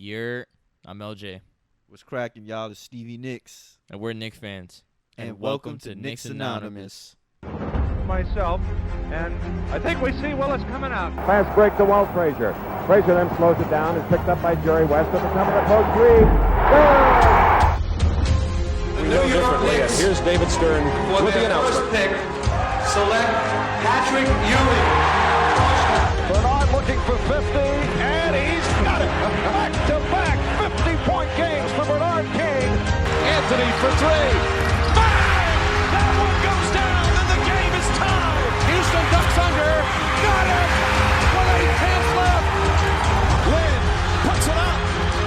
I'm LJ. What's cracking, y'all? It's Stevie Nicks. And we're Knicks fans. And welcome to Knicks Anonymous. Myself, and I think we see Willis coming out. Fast break to Walt Frazier. Frazier then slows it down. It's picked up by Jerry West at the top of the post. Three. The New York Knicks. Here's David Stern with the first announcement. pick, select Patrick Ewing. Bernard looking for 50, and he's got it. Back-to-back 50-point games for Bernard King. Anthony for three. Bang! That one goes down, and the game is tied. Houston ducks under. Got it! With 8 tenths left. Lynn puts it up.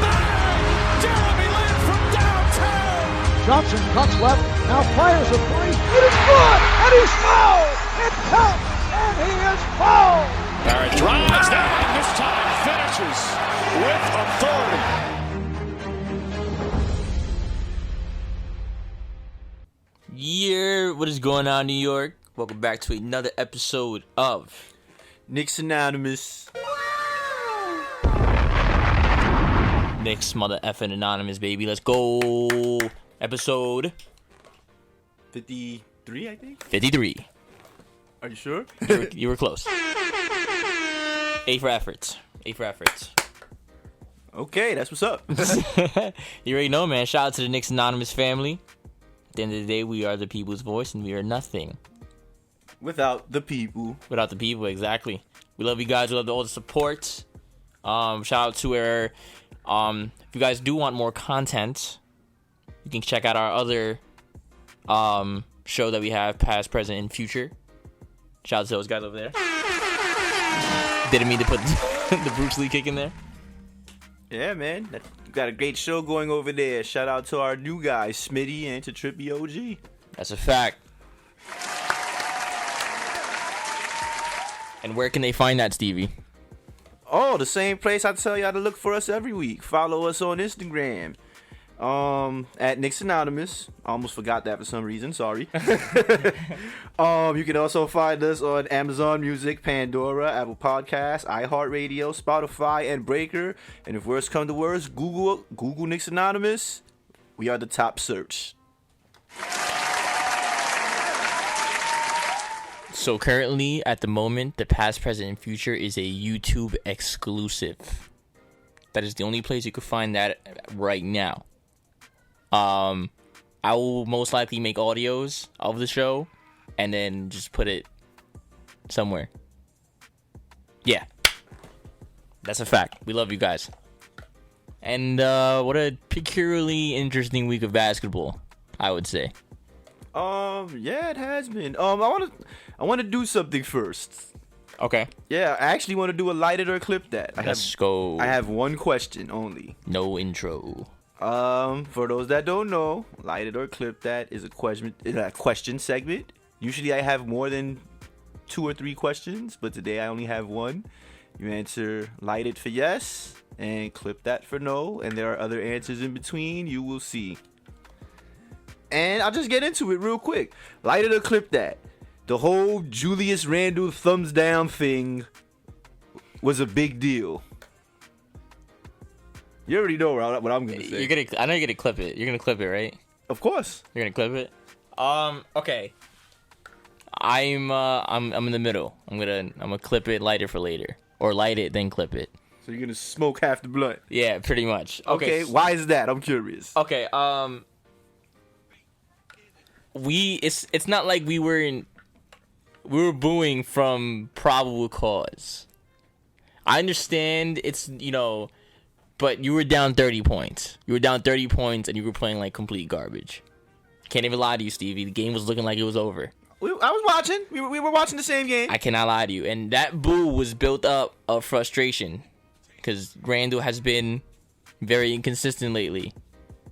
Bang! Jeremy Lin from downtown. Johnson cuts left, now fires a three. It is good, and he's fouled. It counts, and he is fouled. Barrett drives down, and this time finishes with authority. What is going on, New York? Welcome back to another episode of Knicks Anonymous. Knicks Mother Effing Anonymous, baby. Let's go. Episode 53, I think? 53. Are you sure? You were close. 8 for efforts. Okay, that's what's up. You already know, man. Shout out to the Knicks Anonymous family. At the end of the day, we are the people's voice, and we are nothing Without the people. without the people. Exactly. We love you guys. We love all the support. Shout out to our. If you guys do want more content, you can check out our other show that we have, past, present, and future. Shout out to those guys over there. Didn't mean to put the Bruce Lee kick in there. Yeah, man. We got a great show going over there. Shout out to our new guys, Smitty, and to Trippy OG. That's a fact. And where can they find that, Stevie? Oh, the same place I tell y'all to look for us every week. Follow us on Instagram. At Knicks Anonymous. Almost forgot that for some reason. Sorry. You can also find us on Amazon Music, Pandora, Apple Podcasts, iHeartRadio, Spotify, and Breaker. And if worse come to worse, Google Knicks Anonymous. We are the top search. So currently, at the moment, the past, present, and future is a YouTube exclusive. That is the only place you can find that right now. I will most likely make audios of the show and then just put it somewhere. Yeah. That's a fact. We love you guys. And what a peculiarly interesting week of basketball, I would say. Yeah, it has been. I want to do something first. Okay. Yeah, I actually want to do a light it or clip that. Let's go. I have one question only. No intro. For those that don't know, light it or clip that is a question segment. Usually I have more than 2 or 3 questions, but today I only have one. You answer light it for yes and clip that for no, and there are other answers in between. You will see. And I'll just get into it real quick. Light it or clip that. The whole Julius Randle thumbs down thing was a big deal. You already know what I'm gonna say. I know you're gonna clip it. You're gonna clip it, right? Of course. You're gonna clip it. Okay. I'm in the middle. I'm gonna clip it, light it for later, or light it then clip it. So you're gonna smoke half the blunt. Yeah, pretty much. Okay. Why is that? I'm curious. Okay. It's not like we were booing from probable cause. I understand it's, but you were down 30 points. You were down 30 points and you were playing like complete garbage. Can't even lie to you, Stevie. The game was looking like it was over. I was watching. We were watching the same game. I cannot lie to you. And that boo was built up of frustration because Randle has been very inconsistent lately.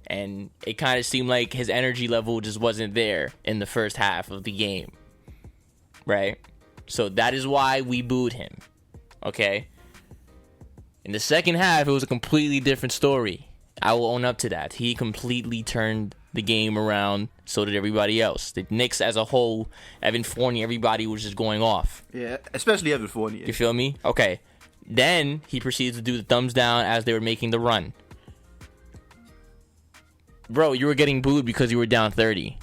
And it kind of seemed like his energy level just wasn't there in the first half of the game. Right? So that is why we booed him. Okay? In the second half, it was a completely different story. I will own up to that. He completely turned the game around. So did everybody else. The Knicks as a whole, Evan Fournier, everybody was just going off. Yeah, especially Evan Fournier. You feel me? Okay. then he proceeds to do the thumbs down as they were making the run. Bro, you were getting booed because you were down 30.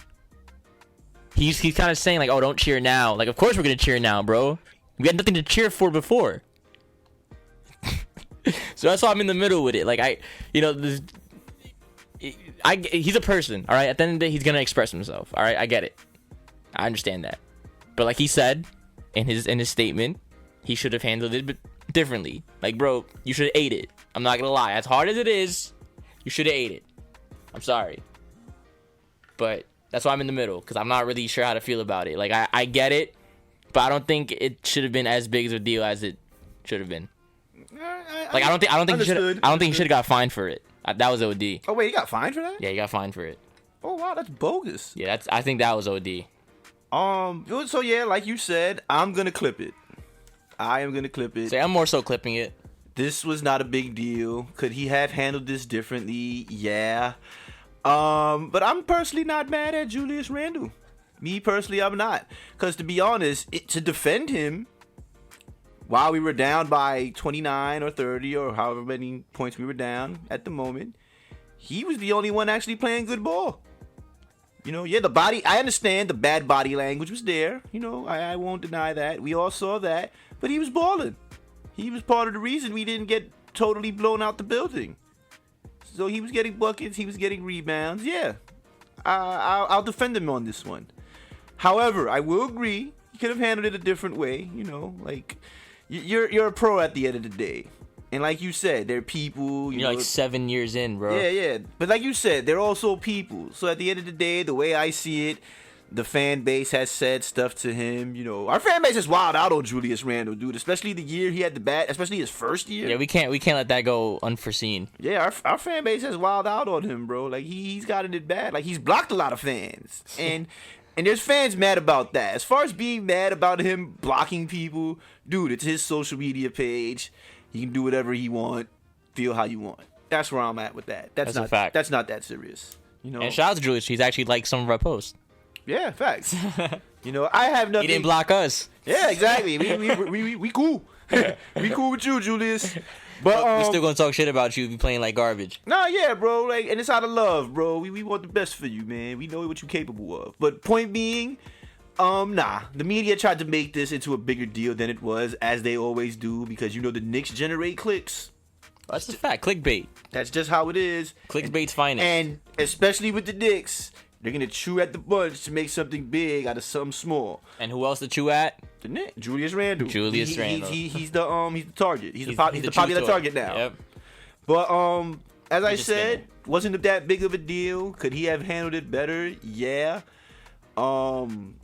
He's kind of saying, like, oh, don't cheer now. Like, of course we're going to cheer now, bro. We had nothing to cheer for before. So that's why I'm in the middle with it. Like, he's a person, all right? At the end of the day, he's going to express himself, all right? I get it. I understand that. But like he said in his statement, he should have handled it differently. Like, bro, you should have ate it. I'm not going to lie. As hard as it is, you should have ate it. I'm sorry. But that's why I'm in the middle, because I'm not really sure how to feel about it. Like, I get it, but I don't think it should have been as big of a deal as it should have been. Like, I don't think he should have got fined for it. That was OD. Oh wait, he got fined for that? Yeah, he got fined for it. Oh wow, that's bogus. Yeah, I think that was OD. So yeah, like you said, I'm gonna clip it. I am gonna clip it. So I'm more so clipping it. This was not a big deal. Could he have handled this differently? Yeah. But I'm personally not mad at Julius Randle. Me personally, I'm not. Because to be honest, to defend him while we were down by 29 or 30 or however many points we were down at the moment, he was the only one actually playing good ball. You know, yeah, I understand the bad body language was there. You know, I won't deny that. We all saw that. But he was balling. He was part of the reason we didn't get totally blown out the building. So he was getting buckets. He was getting rebounds. Yeah, I'll defend him on this one. However, I will agree he could have handled it a different way. You know, like you're a pro at the end of the day, and like you said, they're people. You're like 7 years in, bro. Yeah. But like you said, they're also people. So at the end of the day, the way I see it, the fan base has said stuff to him. You know, our fan base is wild out on Julius Randle, dude. Especially the year he had the bat, especially his first year. Yeah, we can't let that go unforeseen. Yeah, our fan base has wild out on him, bro. Like he's gotten it bad. Like he's blocked a lot of fans, and there's fans mad about that. As far as being mad about him blocking people, dude, it's his social media page. He can do whatever he want, feel how you want. That's where I'm at with that. That's not a fact. That's not that serious. You know. And shout out to Julius. He's actually liked some of our posts. Yeah, facts. You know, I have nothing. He didn't block us. Yeah, exactly. We cool. We cool with you, Julius. But we're still gonna talk shit about you if you playing like garbage. Nah, yeah, bro. Like, and it's out of love, bro. We want the best for you, man. We know what you're capable of. But point being, nah. The media tried to make this into a bigger deal than it was, as they always do, because you know the Knicks generate clicks. That's a fact. Clickbait. That's just how it is. Clickbait's finest. And especially with the Knicks, they're gonna chew at the bunch to make something big out of something small. And who else to chew at? The Knicks. Julius Randle. Randle. He's the target. He's the popular target now. Yep. But as I said, wasn't that big of a deal. Could he have handled it better? Yeah. He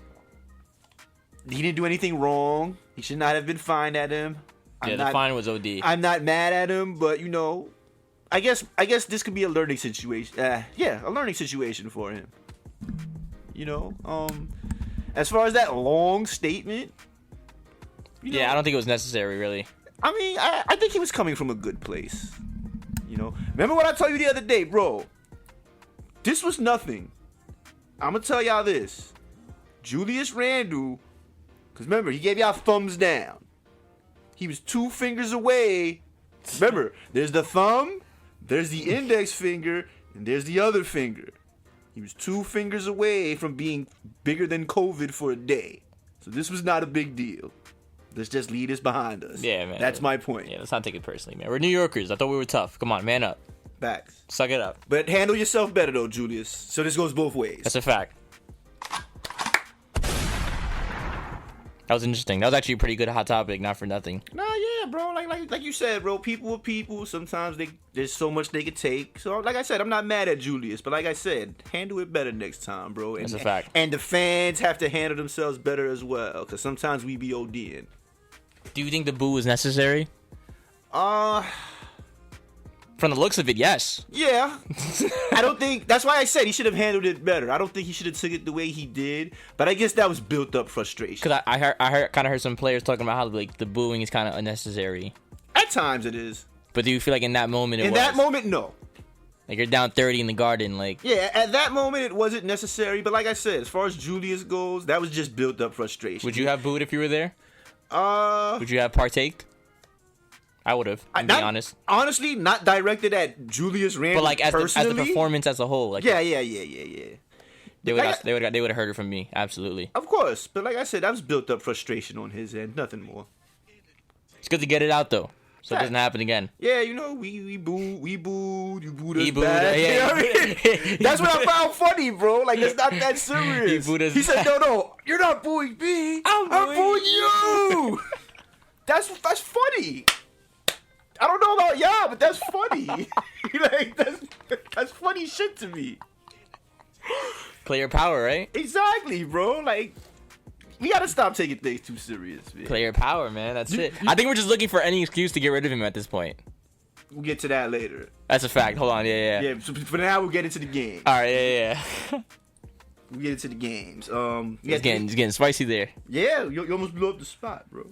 didn't do anything wrong. He should not have been fined at him. The fine was OD. I'm not mad at him, but you know, I guess this could be a learning situation. A learning situation for him. You know, as far as that long statement, you know, I don't think it was necessary, really. I mean, I think he was coming from a good place. You know, remember what I told you the other day, bro? This was nothing. I'm gonna tell y'all this. Julius Randle, because remember, he gave y'all thumbs down. He was 2 fingers away. Remember, there's the thumb, there's the index finger, and there's the other finger. He was 2 fingers away from being bigger than COVID for a day. So this was not a big deal. Let's just leave this behind us. Yeah, man. That's my point. Yeah, let's not take it personally, man. We're New Yorkers. I thought we were tough. Come on, man up. Facts. Suck it up. But handle yourself better, though, Julius. So this goes both ways. That's a fact. That was interesting. That was actually a pretty good hot topic, not for nothing. Nah, yeah, bro. Like you said, bro. People are people. Sometimes there's so much they could take. So, like I said, I'm not mad at Julius, but like I said, handle it better next time, bro. That's a fact. And the fans have to handle themselves better as well, because sometimes we be ODing. Do you think the boo was necessary? From the looks of it, yes. Yeah. I don't think... That's why I said he should have handled it better. I don't think he should have took it the way he did. But I guess that was built-up frustration. Because I kind of heard some players talking about how like the booing is kind of unnecessary. At times it is. But do you feel like in that moment In that moment, no. Like you're down 30 in the Garden, like... Yeah, at that moment it wasn't necessary. But like I said, as far as Julius goes, that was just built-up frustration. Would you have booed if you were there? Would you have partaked? I would have. To be honest. Honestly, not directed at Julius Randle, But like as the performance as a whole, like Yeah. they would have heard it from me. Absolutely. Of course, but like I said, that was built up frustration on his end, nothing more. It's good to get it out though, so it doesn't happen again. Yeah, you know, we booed, you booed us He booed back. us, yeah. You know what I mean? That's what I found funny, bro. Like, it's not that serious. He booed us He said, back. no, you're not booing me. I'm booing you. That's funny. I don't know about y'all, but that's funny. Like, that's funny shit to me. Player power, right? Exactly, bro. Like, we gotta stop taking things too serious, man. Player power, man. That's it. I think we're just looking for any excuse to get rid of him at this point. We'll get to that later. That's a fact. Hold on. Yeah. Yeah, so for now, we'll get into the game. All right. Yeah. We'll get into the games. It's getting spicy there. Yeah, you almost blew up the spot, bro.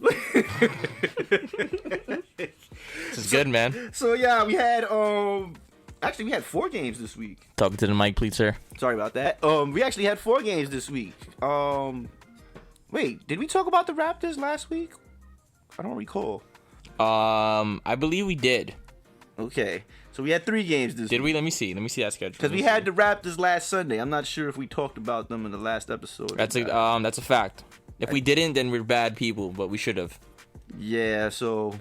This is good, man. So yeah, we had actually we had 4 games this week. Talking to the mic, please, sir. Sorry about that. We actually had 4 games this week. Wait, did we talk about the Raptors last week? I don't recall. I believe we did. Okay, so we had 3 games this week. Did we? Let me see that schedule. Because we had the Raptors last Sunday. I'm not sure if we talked about them in the last episode. That's a fact. If we didn't, then we're bad people, but we should have. Yeah, so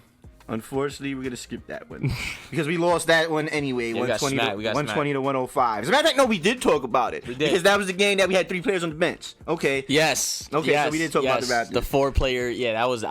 unfortunately, we're going to skip that one. Because we lost that one anyway, Yeah, we got 120 to 105. As a matter of fact, no, we did talk about it. We did. Because that was the game that we had 3 players on the bench. Okay. Yes. Okay, yes, so we did talk about the Raptors. The 4-player, that was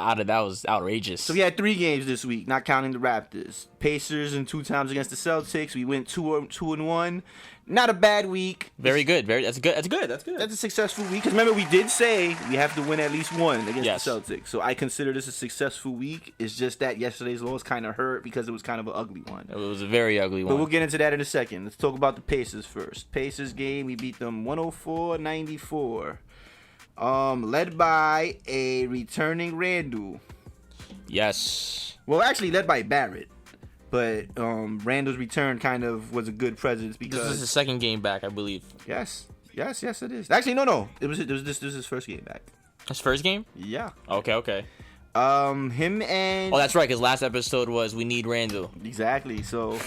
outrageous. So we had 3 games this week, not counting the Raptors. Pacers and 2 times against the Celtics. We went 2-1. Not a bad week. Very good. That's good. That's a successful week. Because remember, we did say we have to win at least 1 against the Celtics. So I consider this a successful week. It's just that yesterday's loss kind of hurt because it was kind of an ugly one. It was a very ugly one. But we'll get into that in a second. Let's talk about the Pacers first. Pacers game, we beat them 104-94. Led by a returning Randle. Yes. Well, actually led by Barrett. But Randall's return kind of was a good presence because this is his second game back, I believe. Yes, it is. Actually, no. This was his first game back. His first game? Yeah. Okay. Him and that's right. Because last episode was we need Randle. Exactly. So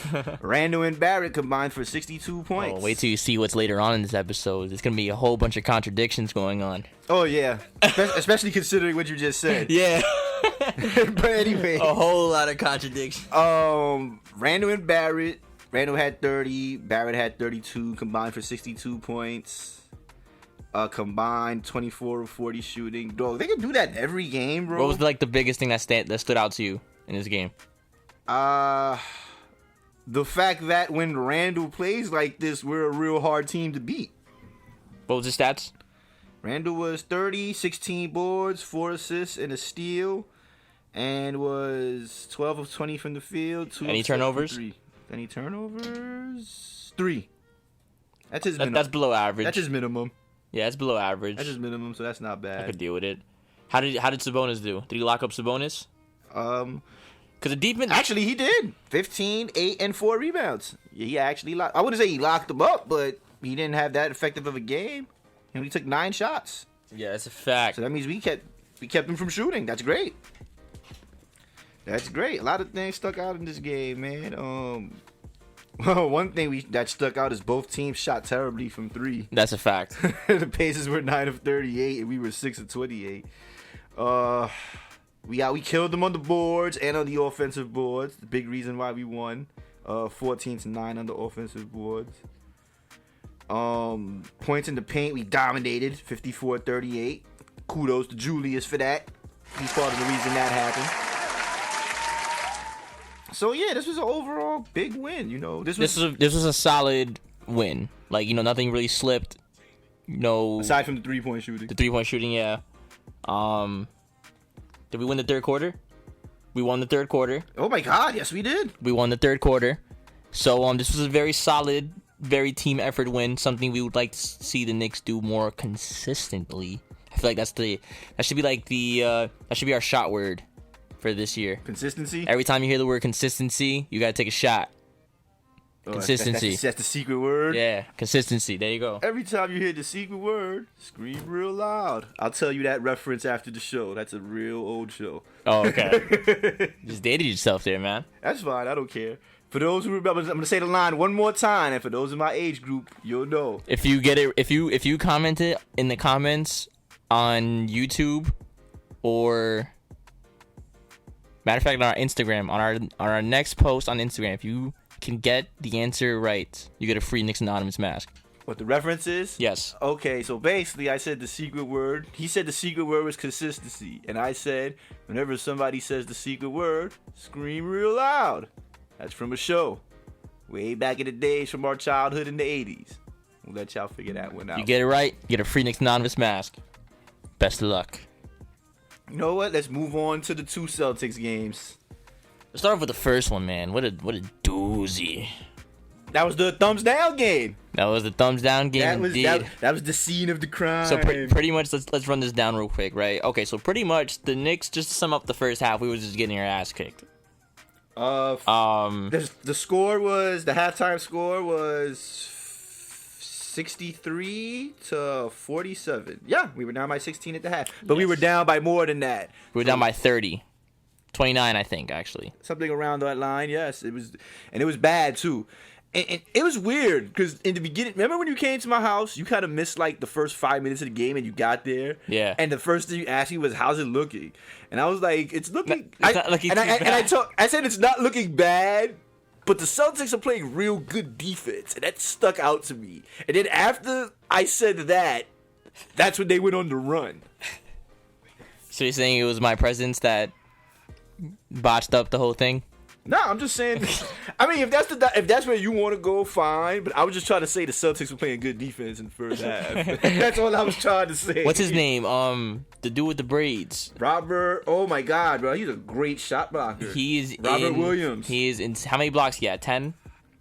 Randle and Barrett combined for 62 points. Oh, wait till you see what's later on in this episode. There's gonna be a whole bunch of contradictions going on. Oh yeah, especially considering what you just said. Yeah. But anyway, a whole lot of contradictions. Randle and Barrett. Randle had 30. Barrett had 32. Combined for 62 points. Combined 24 of 40 shooting. Dog, they can do that every game, bro. What was like the biggest thing that stood out to you in this game? The fact that when Randle plays like this, we're a real hard team to beat. What was his stats? Randle was 30, 16 boards, 4 assists, and a steal. And was 12 of 20 from the field. 2 Any turnovers? 3. Any turnovers? 3. That's his minimum. That's below average. That's his minimum. Yeah, it's below average. That's his minimum, so that's not bad. I could deal with it. How did Sabonis do? Did he lock up Sabonis? Because the defense. Actually, he did. 15, 8, and 4 rebounds. Yeah, he actually locked. I wouldn't say he locked them up, but he didn't have that effective of a game. He only took 9 shots. Yeah, that's a fact. So that means we kept him from shooting. That's great. That's great. A lot of things stuck out in this game, man. One thing that stuck out is both teams shot terribly from 3. That's a fact. The Pacers were 9 of 38, and we were 6 of 28. We killed them on the boards and on the offensive boards. The big reason why we won. 14-9 on the offensive boards. Points in the paint, we dominated 54-38. Kudos to Julius for that. He's part of the reason that happened. So yeah, this was an overall big win. You know, this was a solid win. Like, you know, nothing really slipped. No, aside from the 3-point shooting. The 3-point shooting, yeah. Did we win the third quarter? We won the third quarter. Oh my God, yes we did. We won the third quarter. So this was a very solid, very team effort win. Something we would like to see the Knicks do more consistently. I feel like that should be our shot word for this year. Consistency. Every time you hear the word consistency, you gotta take a shot. Consistency. That's the secret word. Yeah, consistency. There you go. Every time you hear the secret word, scream real loud. I'll tell you that reference after the show. That's a real old show. Oh, okay. Just dated yourself there, man. That's fine. I don't care. For those who remember, I'm gonna say the line one more time, and for those in my age group, you'll know. If you get it, if you comment it in the comments on YouTube, or matter of fact on our Instagram, on our next post on Instagram, if you can get the answer right, you get a free Knicks Anonymous mask. What the reference is? Yes. Okay, so basically I said the secret word. He said the secret word was consistency. And I said, whenever somebody says the secret word, scream real loud. That's from a show. Way back in the days from our childhood in the 80s. We'll let y'all figure that one out. You get it right, you get a free Knicks Anonymous mask. Best of luck. You know what? Let's move on to the 2 Celtics games. Let's start off with the first one, man. What a doozy. That was the thumbs down game. That was the thumbs down game. That was indeed. that was the scene of the crime. So pretty much, let's run this down real quick, right? Okay, so pretty much the Knicks, just to sum up the first half, we was just getting our ass kicked. The score was, the halftime score was 63 to 47. Yeah, we were down by 16 at the half, but we were down by more than that. We were down by 30. 29, I think, actually. Something around that line, yes. It was bad too. And it was weird because in the beginning, remember when you came to my house, you kind of missed like the first 5 minutes of the game and you got there. Yeah. And the first thing you asked me was, "How's it looking?" And I was like, "It's looking." It's not looking too bad. I said it's not looking bad, but the Celtics are playing real good defense, and that stuck out to me. And then after I said that, that's when they went on the run. So you're saying it was my presence that botched up the whole thing? No, I'm just saying. I mean, if that's where you want to go, fine. But I was just trying to say the Celtics were playing good defense in the first half. That's all I was trying to say. What's his name? The dude with the braids. Robert. Oh my God, bro, he's a great shot blocker. He is Robert Williams. He is in. How many blocks he had? 10.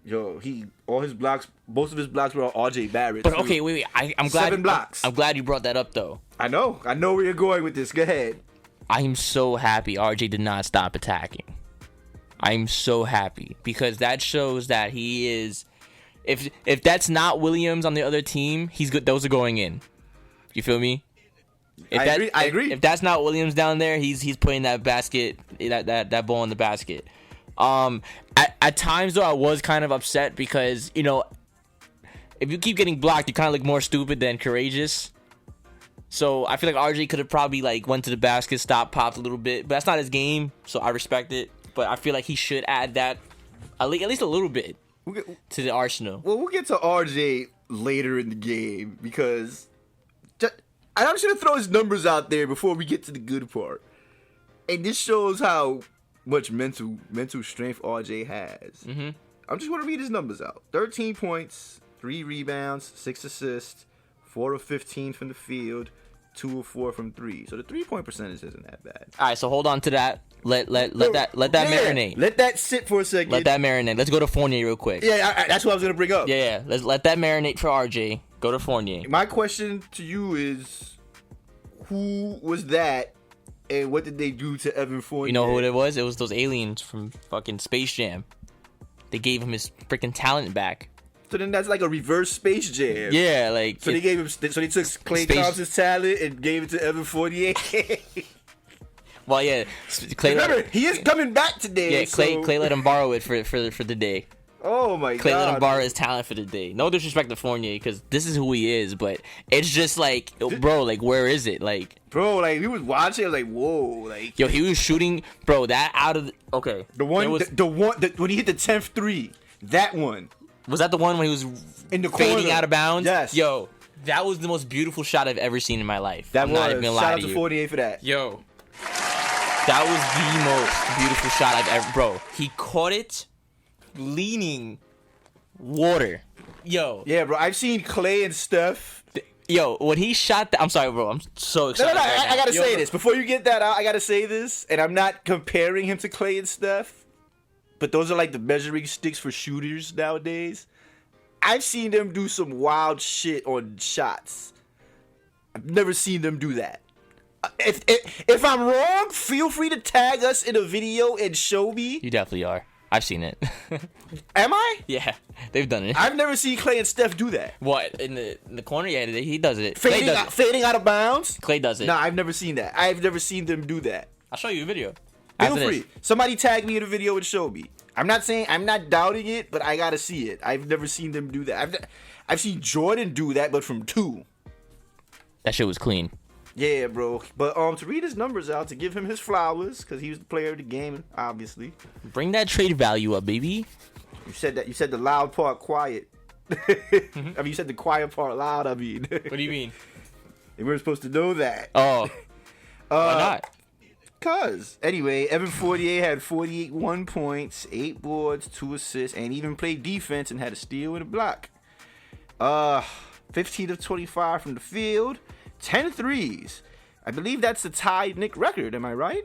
Yo, all his blocks. Most of his blocks were on RJ Barrett. But too. okay, wait. I'm glad. 7 blocks. I'm glad you brought that up though. I know where you're going with this. Go ahead. I'm so happy RJ did not stop attacking. I'm so happy because that shows that he is. If that's not Williams on the other team, he's good. Those are going in. You feel me? I agree. If that's not Williams down there, he's putting that basket, that ball in the basket. At times though, I was kind of upset because if you keep getting blocked, you kind of look more stupid than courageous. So I feel like RJ could have probably went to the basket, stopped, popped a little bit, but that's not his game, so I respect it. But I feel like he should add that at least a little bit to the arsenal. Well, we'll get to RJ later in the game because I'm just gonna throw his numbers out there before we get to the good part. And this shows how much mental strength RJ has. Mm-hmm. I'm just gonna read his numbers out: 13 points, 3 rebounds, 6 assists, 4 of 15 from the field, 2 of 4 from 3. So the 3-point percentage isn't that bad. All right, so hold on to that. Let that marinate. Let that sit for a second. Let that marinate. Let's go to Fournier real quick. Yeah, that's what I was gonna bring up. Yeah. Let's let that marinate for RJ. Go to Fournier. My question to you is, who was that, and what did they do to Evan Fournier? You know who it was? It was those aliens from fucking Space Jam. They gave him his freaking talent back. So then that's like a reverse Space Jam. Yeah, So they gave him. So they took Klay Thompson's talent and gave it to Evan Fournier. Well, yeah. Remember, he is coming back today. Yeah, Klay let him borrow it for the day. Oh my God. Klay let him borrow his talent for the day. No disrespect to Fournier, because this is who he is, but it's just bro, where is it? Bro, we was watching, whoa, yo, he was shooting, bro. That out of okay. The one when he hit the 10th three, that one. Was that the one when he was in the fading corner out of bounds? Yes. Yo, that was the most beautiful shot I've ever seen in my life. I'm not even gonna lie to you. Shout out to 48 for that. Yo, that was the most beautiful shot I've ever. Bro, he caught it, leaning, water. Yo. Yeah, bro. I've seen Klay and Steph. Yo, when he shot that, I'm sorry, bro. I'm so excited. No, I gotta say this before you get that out. I gotta say this, and I'm not comparing him to Klay and Steph, but those are the measuring sticks for shooters nowadays. I've seen them do some wild shit on shots. I've never seen them do that. If I'm wrong, feel free to tag us in a video and show me. You definitely are. I've seen it. Am I? Yeah. They've done it. I've never seen Clay and Steph do that. What in the corner? Yeah, he does it. Fading out of bounds. Clay does it. Nah, I've never seen that. I've never seen them do that. I'll show you a video. Feel After free. this. Somebody tag me in a video and show me. I'm not doubting it, but I gotta see it. I've never seen them do that. I've seen Jordan do that, but from 2. That shit was clean. Yeah, bro. But to read his numbers out, to give him his flowers, because he was the player of the game, obviously. Bring that trade value up, baby. You said that. You said the loud part quiet. I mean, you said the quiet part loud. I mean, What do you mean? we weren't supposed to know that. Oh, why not? Cause anyway, Evan Fournier had 1 points, 8 boards, 2 assists, and even played defense and had a steal and a block. 15 of 25 from the field, 10 threes. I believe that's the tied Knick record. Am I right?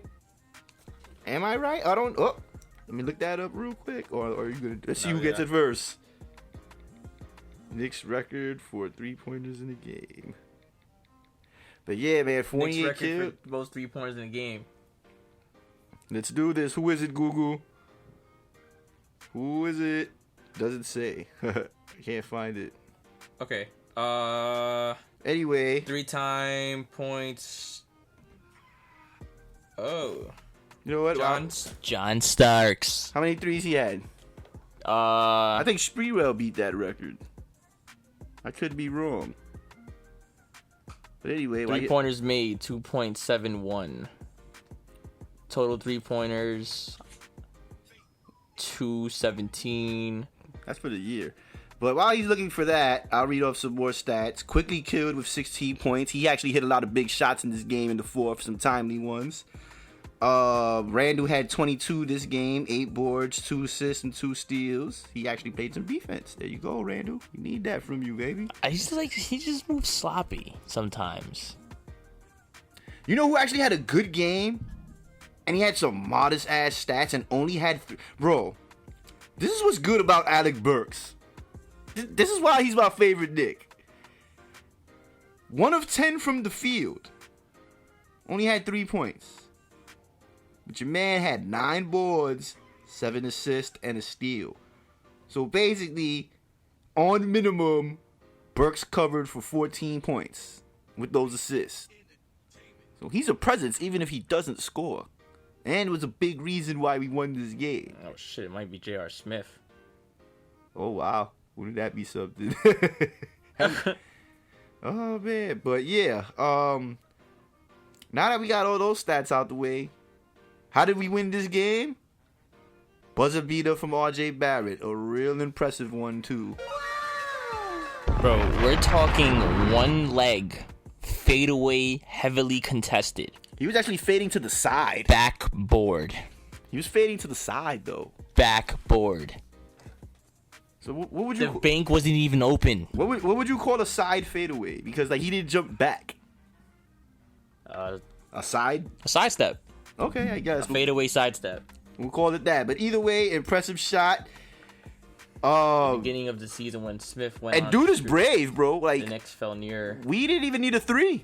I don't. Oh, let me look that up real quick. Or are you gonna? Let's see who gets it first. Knicks record for 3-pointers in the game. But yeah, man, Fournier killed. most 3-pointers in the game. Let's do this. Who is it, Google? Who is it? Doesn't say. I can't find it. Okay. Anyway, 3-time points. Oh. you know what? John Starks. How many threes he had? I I think Sprewell beat that record. I could be wrong. But anyway, 3-pointers made 2.71. Total 3-pointers 217. that's for the year. But while he's looking for that, I'll read off some more stats. Quickly killed with 16 points. He actually hit a lot of big shots in this game in the fourth, some timely ones. Randall had 22 this game, 8 boards, 2 assists, and 2 steals. He actually played some defense. There you go, Randall. We need that from you, baby. He just moves sloppy sometimes. You know who actually had a good game? And he had some modest ass stats and only had bro. This is what's good about Alec Burks. This is why he's my favorite Knick. 1 of 10 from the field. Only had 3 points. But your man had 9 boards, 7 assists, and a steal. So basically, on minimum, Burks covered for 14 points with those assists. So he's a presence even if he doesn't score. And it was a big reason why we won this game. Oh shit, it might be J.R. Smith. Oh, wow. Wouldn't that be something? Oh, man. But, yeah. Now that we got all those stats out the way, how did we win this game? Buzzer beater from R.J. Barrett. A real impressive one, too. Bro, we're talking one leg, fadeaway, heavily contested. He was actually fading to the side. Backboard. He was fading to the side, though. Backboard. So what would The you... bank wasn't even open. What would you call a side fadeaway? Because, like, he didn't jump back. A side? A sidestep. Okay, I guess. A fadeaway sidestep. We'll call it that. But either way, impressive shot. Beginning of the season when Smith went And on dude is streak, brave, bro. Like, the Knicks fell near. we didn't even need a 3.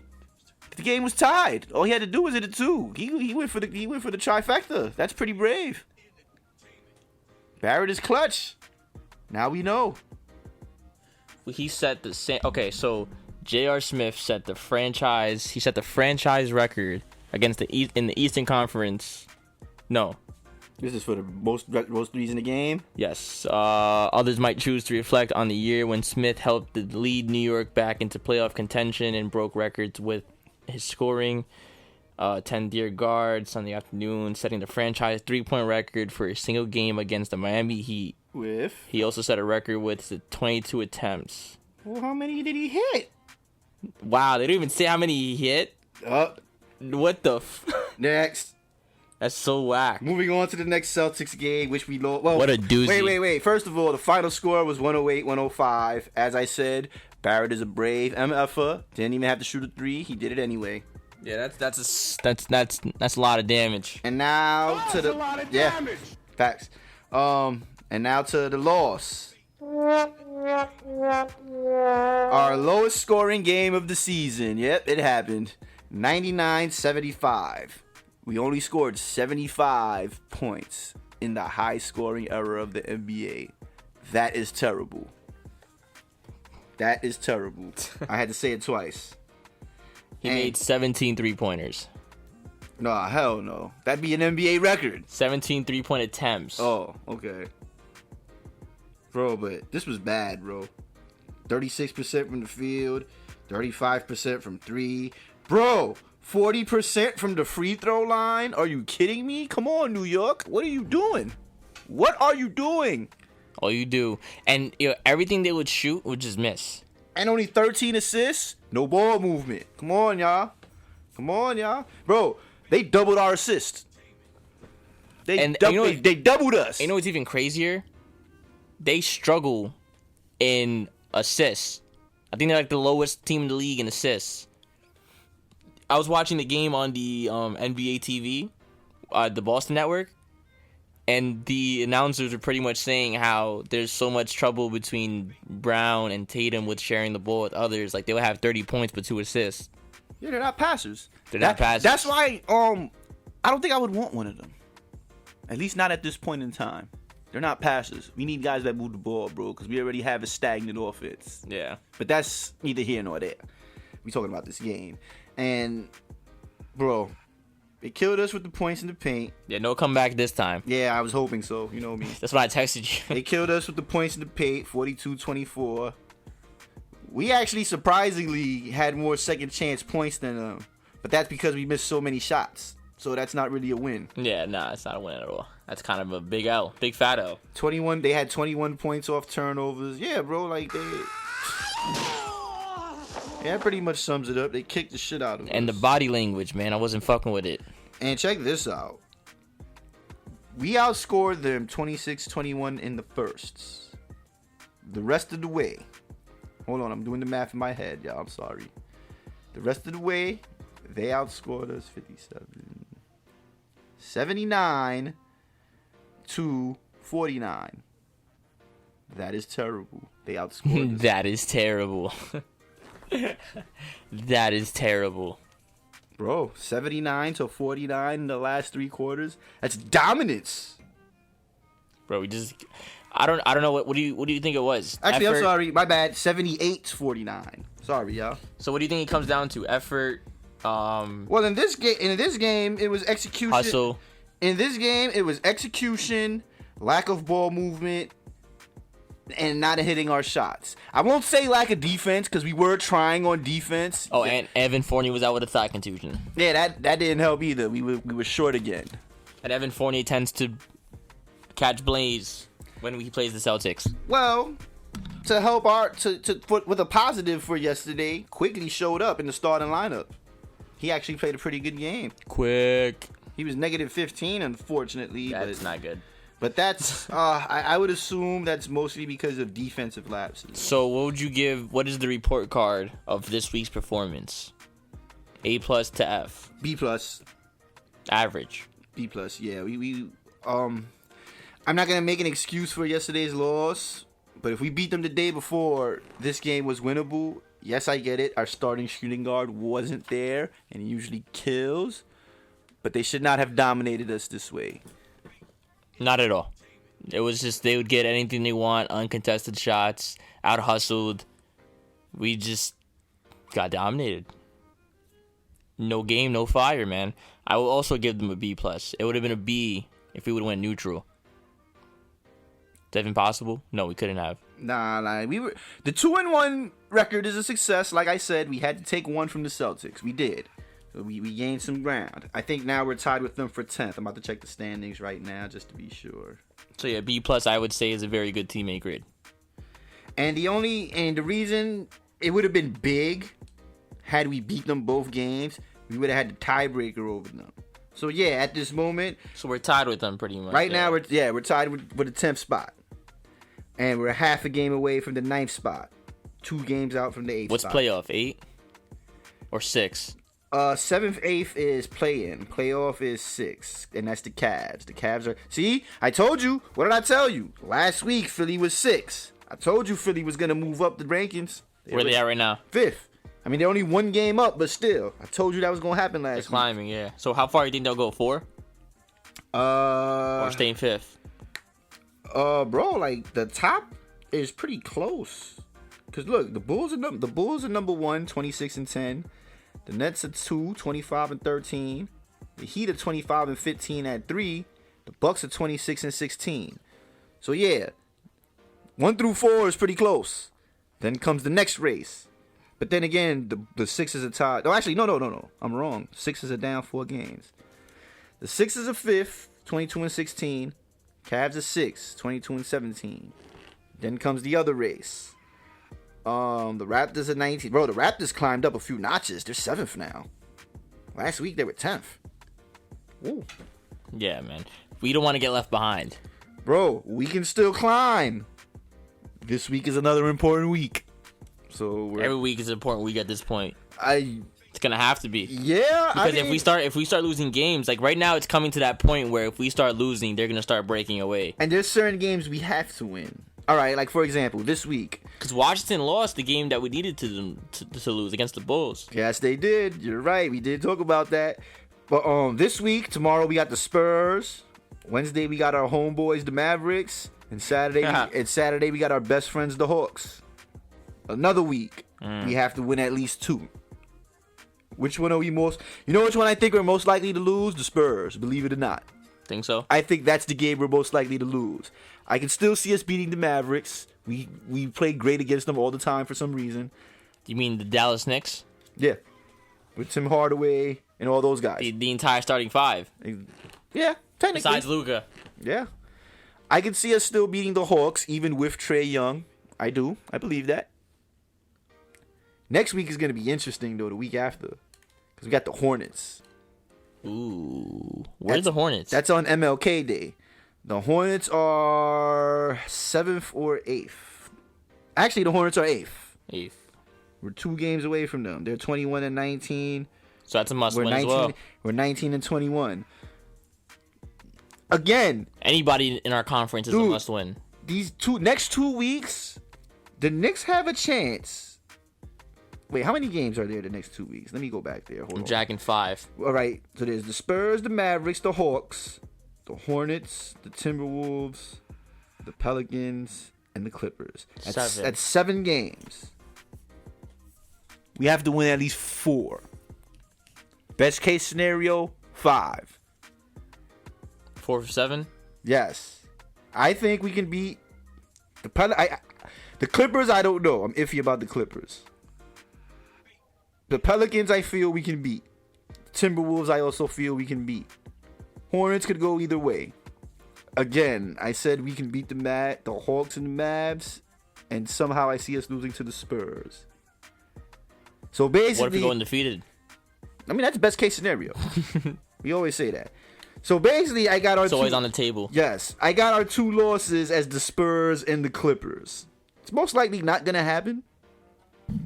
The game was tied. All he had to do was hit a 2. He went for the trifecta. That's pretty brave. Barrett is clutch. Now we know. He set the same. Okay, so J.R. Smith set the franchise. He set the franchise record against in the Eastern Conference. No. This is for the most threes in the game. Yes. Others might choose to reflect on the year when Smith helped the lead New York back into playoff contention and broke records with his scoring. 10th-year guard Sunday afternoon, setting the franchise 3-point record for a single game against the Miami Heat. He also set a record with 22 attempts. Well, how many did he hit? Wow, they don't even say how many he hit. What the? Next. That's so whack. Moving on to the next Celtics game, which we lost. Well, What a doozy. Wait. First of all, the final score was 108-105. As I said, Barrett is a brave MFer. Didn't even have to shoot a 3. He did it anyway. Yeah, that's a lot of damage. And now to the facts. And now to the loss. Our lowest scoring game of the season. Yep, it happened. 99-75. We only scored 75 points in the high scoring era of the NBA. That is terrible. That is terrible. I had to say it twice. He made 17 3-pointers. Nah, hell no. That'd be an NBA record. 17 3-point attempts. Oh, okay. Bro, but this was bad, bro. 36% from the field, 35% from 3. Bro, 40% from the free throw line? Are you kidding me? Come on, New York. What are you doing? What are you doing? All you do. And everything they would shoot would just miss. And only 13 assists? No ball movement. Come on, y'all. Come on, y'all. Bro, they doubled our assists. They doubled us. You know what's even crazier? They struggle in assists. I think they're like the lowest team in the league in assists. I was watching the game on the NBA TV, the Boston Network, and the announcers were pretty much saying how there's so much trouble between Brown and Tatum with sharing the ball with others. Like, they would have 30 points but 2 assists. Yeah, they're not passers. They're not passers. That's why I don't think I would want one of them. At least not at this point in time. They're not passers. We need guys that move the ball, bro, because we already have a stagnant offense. Yeah. But that's neither here nor there. We talking about this game. And, bro, they killed us with the points in the paint. Yeah, no comeback this time. Yeah, I was hoping so. You know me. That's why I texted you. They killed us with the points in the paint, 42-24. We actually surprisingly had more second chance points than them. But that's because we missed so many shots. So that's not really a win. Yeah, nah, it's not a win at all. That's kind of a big L. Big fat L. 21, they had 21 points off turnovers. Yeah, bro, like that pretty much sums it up. They kicked the shit out of us. And the body language, man, I wasn't fucking with it. And check this out. We outscored them 26-21 in the firsts. The rest of the way. Hold on, I'm doing the math in my head, y'all. I'm sorry. The rest of the way, they outscored us 79-49. That is terrible. They outscored us. That is terrible. That is terrible. Bro, 79-49 in the last 3 quarters. That's dominance. Bro, we just I don't know what do you think it was? Actually, Effort? I'm sorry. My bad. 78-49. Sorry, y'all. So what do you think it comes down to? Effort, well, in this game it was execution. hustle. In this game, it was execution, lack of ball movement, and not hitting our shots. I won't say lack of defense because we were trying on defense. Oh, and Evan Fournier was out with a thigh contusion. Yeah, that didn't help either. We were short again. And Evan Fournier tends to catch blaze when he plays the Celtics. Well, to help with a positive for yesterday, Quigley showed up in the starting lineup. He actually played a pretty good game. Quick. He was -15, unfortunately. That is not good. But that's I would assume that's mostly because of defensive lapses. So what is the report card of this week's performance? A+ to F. B+. Average. B+. Yeah, I'm not gonna make an excuse for yesterday's loss, but if we beat them the day before, this game was winnable. Yes, I get it. Our starting shooting guard wasn't there, and he usually kills. But they should not have dominated us this way. Not at all. It was just they would get anything they want, uncontested shots, out hustled. We just got dominated. No game, no fire, man. I will also give them a B+. It would have been a B if we would have went neutral. Is that even possible? No, we couldn't have. Nah. The 2-1 record is a success. Like I said, we had to take one from the Celtics. We did. So we gained some ground. I think now we're tied with them for 10th. I'm about to check the standings right now just to be sure. So yeah, B+ I would say is a very good teammate grade. And the reason it would have been big had we beat them both games, we would have had the tiebreaker over them. So yeah, at this moment, so we're tied with them pretty much. Right now we're tied with the 10th spot. And we're half a game away from the 9th spot. 2 games out from the 8th What's spot. playoff? 8 or 6? 7th, 8th is play-in. Playoff is 6, and that's the Cavs. The Cavs are... See? I told you. What did I tell you? Last week, Philly was 6. I told you Philly was going to move up the rankings. Where they at right now? 5th. I mean, they're only 1 game up, but still. I told you that was going to happen last week. They're climbing, yeah. So how far do you think they'll go? 4? Or staying 5th? Bro, like the top is pretty close. Cause look, the Bulls are number 1, 26-10. The Nets are 2, 25-13. The Heat are 25-15 at 3. The Bucks are 26-16. So yeah, 1 through 4 is pretty close. Then comes the next race. But then again, the Sixers are tied. Oh, actually, no. I'm wrong. Sixers are down 4 games. The Sixers are 5th, 22-16. Cavs are 6th, 22-17. Then comes the other race. The Raptors are 19th. Bro, the Raptors climbed up a few notches. They're 7th now. Last week they were 10th. Ooh. Yeah, man. We don't want to get left behind. Bro, we can still climb. This week is another important week. So Every week is an important week at this point. It's gonna have to be. Yeah, Because if we start losing games, like right now, it's coming to that point where if we start losing, they're gonna start breaking away. And there's certain games we have to win. All right, like for example, this week. Because Washington lost the game that we needed to lose against the Bulls. Yes, they did. You're right. We did talk about that. But this week, tomorrow we got the Spurs. Wednesday we got our homeboys, the Mavericks, and Saturday we got our best friends, the Hawks. Another week, we have to win at least 2. Which one are we most? You know which one I think we're most likely to lose? The Spurs. Believe it or not. Think so? I think that's the game we're most likely to lose. I can still see us beating the Mavericks. We play great against them all the time for some reason. You mean the Dallas Knicks? Yeah, with Tim Hardaway and all those guys. The entire starting 5. Yeah, technically. Besides Luka. Yeah. I can see us still beating the Hawks, even with Trae Young. I do. I believe that. Next week is going to be interesting, though, the week after. Because we got the Hornets. Ooh. Where's the Hornets? That's on MLK Day. The Hornets are 7th or 8th. Actually, the Hornets are 8th. 8th. We're 2 games away from them. They're 21-19. So that's a must-win as well. We're 19-21. Again, anybody in our conference is a must-win. These next 2 weeks, the Knicks have a chance. Wait, how many games are there the next 2 weeks? Let me go back there. Hold on. Jacking 5. All right, so there's the Spurs, the Mavericks, the Hawks, the Hornets, the Timberwolves, the Pelicans, and the Clippers. That's 7 games. We have to win at least 4. Best case scenario, 5. 4 for 7? Yes. I think we can beat the Clippers. I don't know. I'm iffy about the Clippers. The Pelicans, I feel we can beat. Timberwolves, I also feel we can beat. Hornets could go either way. Again, I said we can beat the Hawks and the Mavs, and somehow I see us losing to the Spurs. So basically, what if we go undefeated? I mean, that's best case scenario. We always say that. So basically, I got our. It's always on the table. Yes, I got our 2 losses as the Spurs and the Clippers. It's most likely not gonna happen.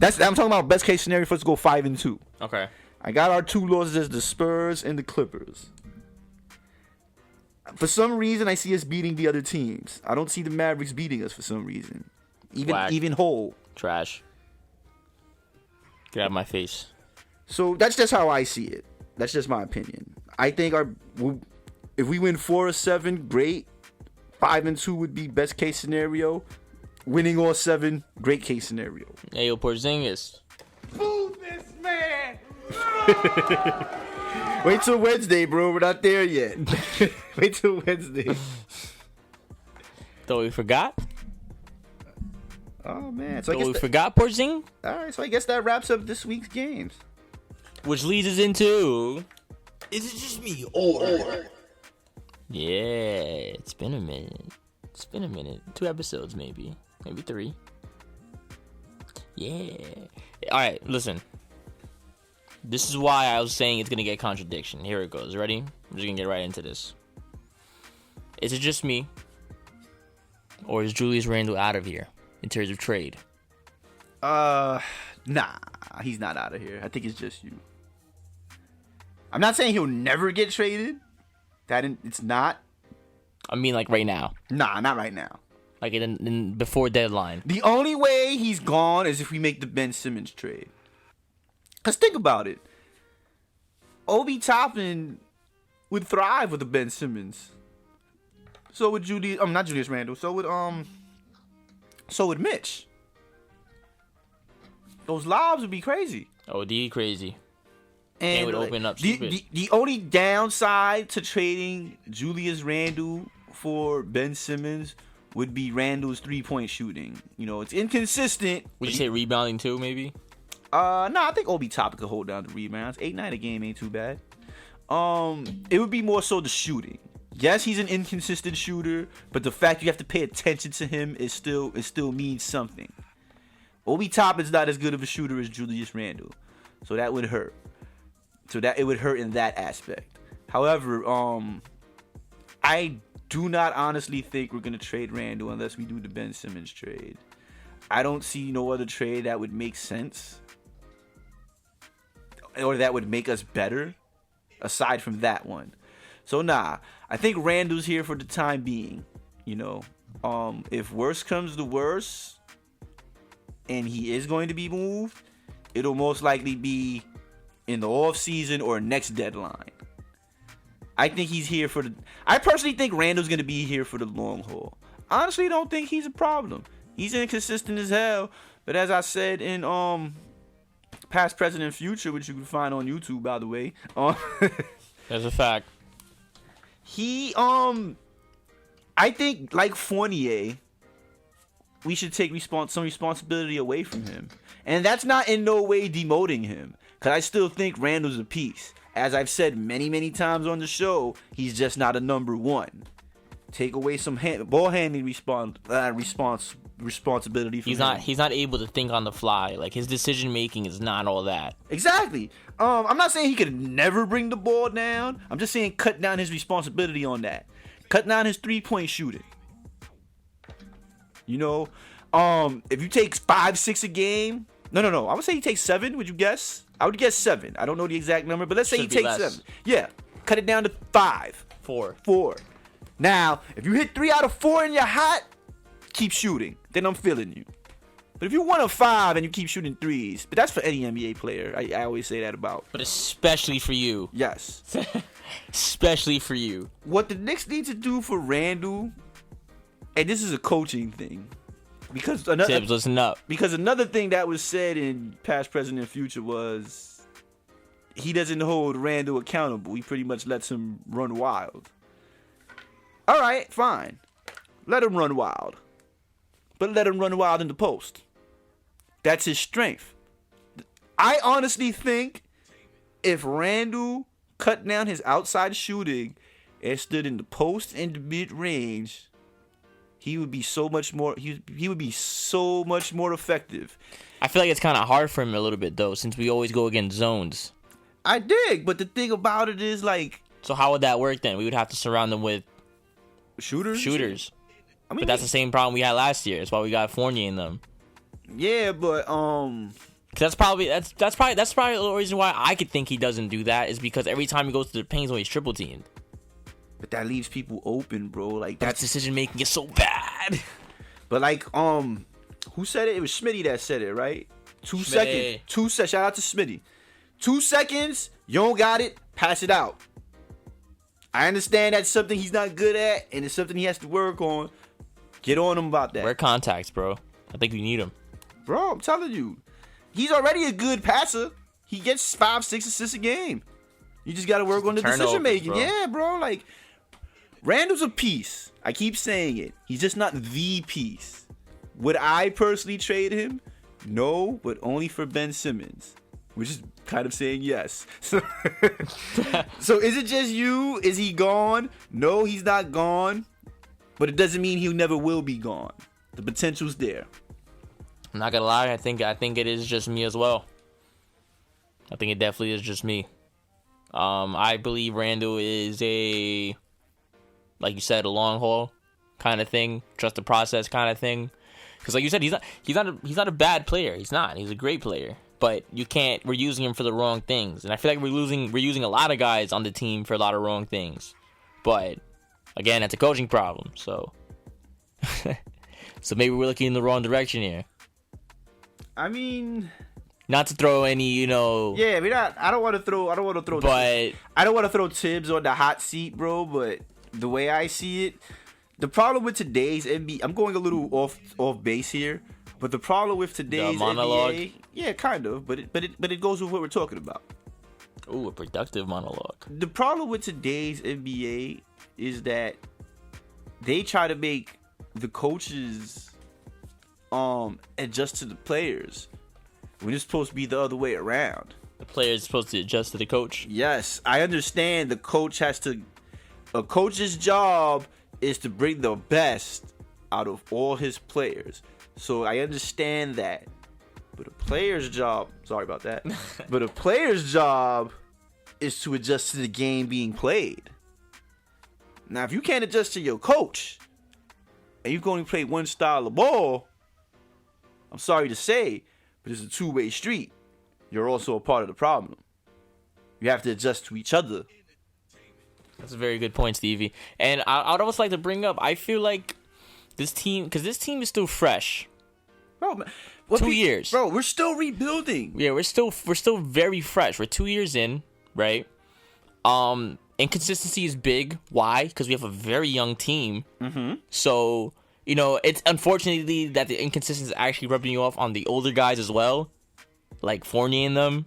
I'm talking about best case scenario for us to go 5-2. Okay. I got our 2 losses as the Spurs and the Clippers. For some reason, I see us beating the other teams. I don't see the Mavericks beating us for some reason. Even whole. Trash. Get out of my face. So that's just how I see it. That's just my opinion. I think if we win 4 or 7, great. 5-2 would be best case scenario. Winning all 7, great case scenario. Hey, yo, Porzingis. Move this man! Wait till Wednesday, bro. We're not there yet. Wait till Wednesday. Thought we forgot? Oh, man. So we forgot Porzingis? All right, so I guess that wraps up this week's games. Which leads us into... Is it just me or? Yeah, it's been a minute. 2 episodes, maybe 3. Yeah. All right, listen. This is why I was saying it's gonna get contradiction. Here it goes. Ready? I'm just gonna get right into this. Is it just me, or is Julius Randle out of here in terms of trade? Nah, he's not out of here. I think it's just you. I'm not saying he'll never get traded. It's not. I mean, like right now. Nah, not right now. Like before deadline. The only way he's gone is if we make the Ben Simmons trade. Cause think about it. Obi Toppin would thrive with the Ben Simmons. So would not Julius Randle. So would So would Mitch. Those lobs would be crazy. OD crazy. And it would open up the only downside to trading Julius Randle for Ben Simmons would be Randle's 3-point shooting. You know, it's inconsistent. Would you say rebounding too, maybe? I think Obi Toppin could hold down the rebounds. 8-9 a game ain't too bad. It would be more so the shooting. Yes, he's an inconsistent shooter, but the fact you have to pay attention to him is still means something. Obi Toppin's not as good of a shooter as Julius Randle, so that would hurt. So that it would hurt in that aspect. However, I do not honestly think we're gonna trade Randle unless we do the Ben Simmons trade. I don't see no other trade that would make sense or that would make us better aside from that one. So I think Randle's here for the time being. You know, if worse comes to worse, and he is going to be moved, it'll most likely be in the off season or next deadline. I think he's here for I personally think Randle's going to be here for the long haul. Honestly, don't think he's a problem. He's inconsistent as hell. But as I said in Past, Present, and Future, which you can find on YouTube, by the way. That's a fact. He, I think, like Fournier, we should take some responsibility away from him. And that's not in no way demoting him. Because I still think Randle's a piece. As I've said many, many times on the show, he's just not a number one. Take away some ball handling responsibility from him. He's not able to think on the fly. Like, his decision making is not all that. Exactly. I'm not saying he could never bring the ball down. I'm just saying cut down his responsibility on that. Cut down his 3-point shooting. You know, if you take 5-6 a game, no. I would say he takes 7. Would you guess? I would guess 7. I don't know the exact number, but let's say he takes 7. Yeah, cut it down to 5. 4. Now, if you hit 3 out of 4 and you're hot, keep shooting. Then I'm feeling you. But if you're 1 of 5 and you keep shooting threes, but that's for any NBA player. I always say that about. But especially for you. Yes. Especially for you. What the Knicks need to do for Randle, and this is a coaching thing, because Tibbs, listen up. Because another thing that was said in Past, Present, and Future was he doesn't hold Randle accountable. He pretty much lets him run wild. All right, fine. Let him run wild. But let him run wild in the post. That's his strength. I honestly think if Randle cut down his outside shooting and stood in the post and the mid-range, he would be so much more effective. I feel like it's kind of hard for him a little bit, though, since we always go against zones. I dig, but the thing about it is, like... So how would that work, then? We would have to surround them with... Shooters. I mean, but that's the same problem we had last year. That's why we got Fournier in them. Yeah, but that's probably the reason why I could think he doesn't do that is because every time he goes to the paint, he's always triple teamed. But that leaves people open, bro. Like that decision making is so bad. But like who said it? It was Smitty that said it, right? 2 seconds. 2 seconds. Shout out to Smitty. 2 seconds. You don't got it. Pass it out. I understand that's something he's not good at, and it's something he has to work on. Get on him about that. Wear contacts, bro. I think we need him. Bro, I'm telling you. He's already a good passer. He gets 5-6 assists a game. You just got to work on the decision making. Bro. Yeah, bro. Like, Randle's a piece. I keep saying it. He's just not the piece. Would I personally trade him? No, but only for Ben Simmons. Which is kind of saying yes. So is it just you? Is he gone? No, he's not gone. But it doesn't mean he never will be gone. The potential's there. I'm not gonna lie. I think it is just me as well. I think it definitely is just me. I believe Randle is like you said, a long haul kind of thing, trust the process kind of thing. Because like you said, he's not a bad player. He's not. He's a great player. But we're using him for the wrong things. And I feel like we're using a lot of guys on the team for a lot of wrong things. But again, that's a coaching problem. So so maybe we're looking in the wrong direction here. I mean, not to throw any, Yeah, I don't want to throw. But I don't want to throw Tibbs on the hot seat, bro. But the way I see it, the problem with today's NBA, I'm going a little off base here, but the problem with today's monologue? NBA, yeah, kind of, but it goes with what we're talking about. Ooh, a productive monologue. The problem with today's NBA is that they try to make the coaches adjust to the players when it's supposed to be the other way around. The player is supposed to adjust to the coach. Yes, I understand a coach's job is to bring the best out of all his players. So I understand that. But a player's job, sorry about that, but a player's job is to adjust to the game being played. Now, if you can't adjust to your coach and you can only play one style of ball, I'm sorry to say, but it's a two-way street. You're also a part of the problem. You have to adjust to each other. That's a very good point, Stevie. And I'd almost like to bring up, I feel like this team, because this team is still fresh. Bro, 2 years. Bro, we're still rebuilding. Yeah, we're still very fresh. We're 2 years in, right? Inconsistency is big. Why? Because we have a very young team. Mm-hmm. So, it's unfortunately that the inconsistency is actually rubbing you off on the older guys as well. Like Fournier and them.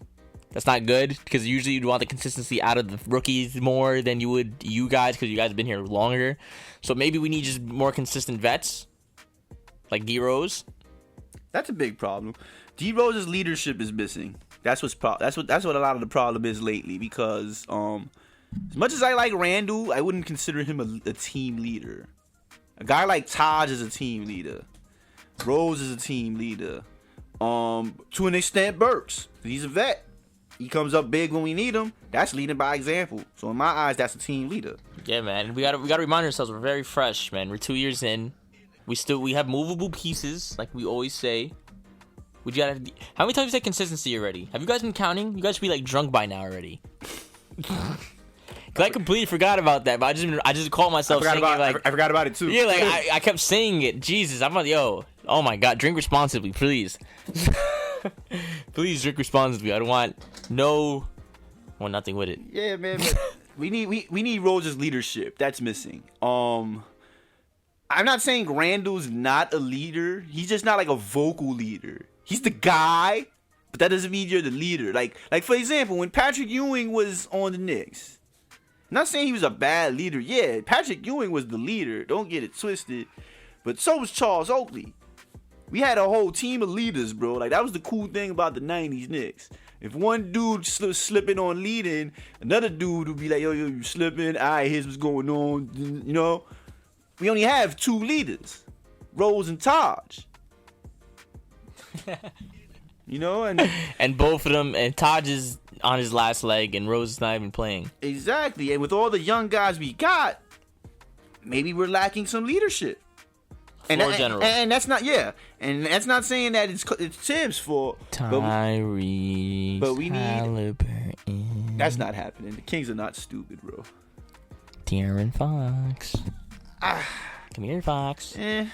That's not good, because usually you'd want the consistency out of the rookies more than you would you guys, because you guys have been here longer. So maybe we need just more consistent vets, like D Rose. That's a big problem. D Rose's leadership is missing. That's what a lot of the problem is lately. Because as much as I like Randall, I wouldn't consider him a team leader. A guy like Taj is a team leader. Rose is a team leader. To an extent, Burks. He's a vet. He comes up big when we need him. That's leading by example. So in my eyes, that's a team leader. Yeah, man. We gotta remind ourselves we're very fresh, man. We're 2 years in. We have movable pieces, like we always say. How many times have you said consistency already? Have you guys been counting? You guys should be like drunk by now already. Cause I completely forgot about that, but I just called myself saying it I forgot about it too. Yeah, like I kept saying it. Jesus, I'm like, yo, oh my god, drink responsibly, please. Please drink responsibly. I don't want nothing with it. Yeah, man. But we need Rose's leadership. That's missing. I'm not saying Randall's not a leader. He's just not like a vocal leader. He's the guy, but that doesn't mean you're the leader. Like for example, when Patrick Ewing was on the Knicks, I'm not saying he was a bad leader. Yeah, Patrick Ewing was the leader. Don't get it twisted. But so was Charles Oakley. We had a whole team of leaders, bro. Like, that was the cool thing about the 90s Knicks. If one dude slipping on leading, another dude would be like, yo, you slipping. All right, here's what's going on. We only have two leaders, Rose and Taj. And both of them, and Taj is on his last leg, and Rose is not even playing. Exactly. And with all the young guys we got, maybe we're lacking some leadership. And that's not and that's not saying that it's Tibbs' fault. Tyrese, but we need. Halliburton. That's not happening. The Kings are not stupid, bro. De'Aaron Fox. Come here, Fox. Don't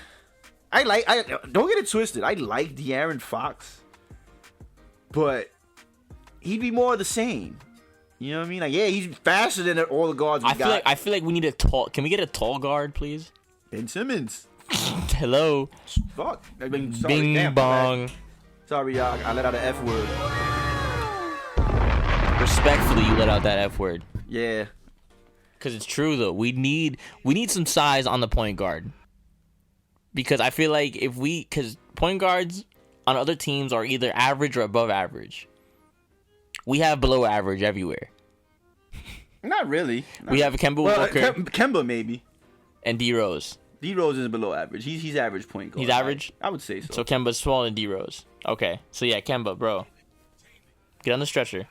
get it twisted. I like De'Aaron Fox, but he'd be more of the same. You know what I mean? Like, yeah, he's faster than all the guards we got. I feel like we need a tall. Can we get a tall guard, please? Ben Simmons. Hello. Fuck. I mean, Bing bong. Sorry, y'all. I let out an F word. Respectfully, you let out that F word. Yeah. Because it's true, though. We need some size on the point guard. Because I feel like because point guards on other teams are either average or above average. We have below average everywhere. Not really. We have Kemba Walker. Kemba maybe. And D Rose. D Rose is below average. He's average point guard. He's average? I would say so. So Kemba's smaller than D Rose. Okay. So yeah, Kemba, bro. Get on the stretcher.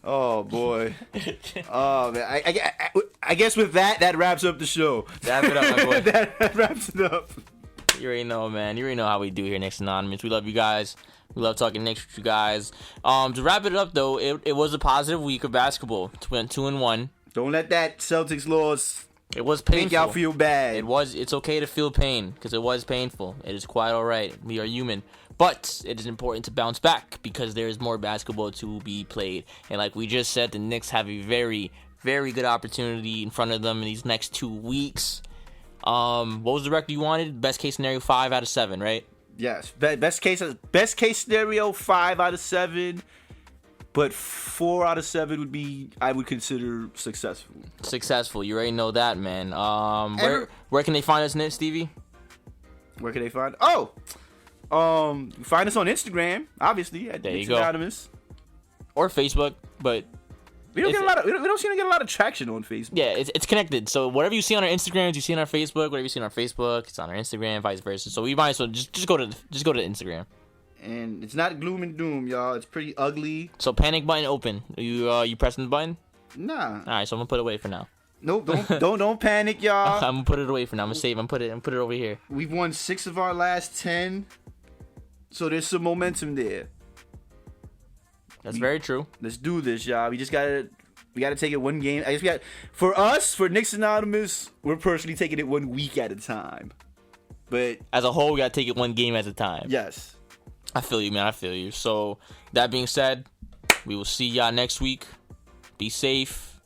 Oh boy. Oh man. I guess with that wraps up the show. Wrap it up, my boy. that wraps it up. You already know, man. You already know how we do here, Knicks Anonymous. We love you guys. We love talking Knicks with you guys. To wrap it up though, it was a positive week of basketball. Went 2-1. Don't let that Celtics loss. It was painful. Make y'all feel bad. It's okay to feel pain because it was painful. It is quite all right. We are human. But it is important to bounce back because there is more basketball to be played. And like we just said, the Knicks have a very, very good opportunity in front of them in these next 2 weeks. What was the record you wanted? Best case scenario, 5 out of 7, right? Yes. Best case scenario, 5 out of 7. But 4 out of 7 would be, I would consider successful. Successful. You already know that, man. Where can they find us, Stevie? Where can they find? Find us on Instagram, obviously. At There you Knicks go. Anonymous. Or Facebook, but We don't seem to get a lot of traction on Facebook. yeah, it's connected. So whatever you see on our Instagrams, you see on our Facebook. Whatever you see on our Facebook, it's on our Instagram, vice versa. So we might as well just go to Instagram. And it's not gloom and doom, y'all. It's pretty ugly. So panic button open. You pressing the button? Nah. All right, so I'm gonna put it away for now. Nope. Don't panic, y'all. I'm gonna put it away for now. I'm gonna save. I'm put it over here. We've won 6 of our last 10, so there's some momentum there. That's very true. Let's do this, y'all. We gotta take it one game. I guess for Knicks Anonymous, we're personally taking it 1 week at a time. But As a whole, we gotta take it one game at a time. yes. I feel you, man. I feel you. So that being said, we will see y'all next week. Be safe.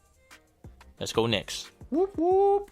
Let's go Knicks. Whoop whoop.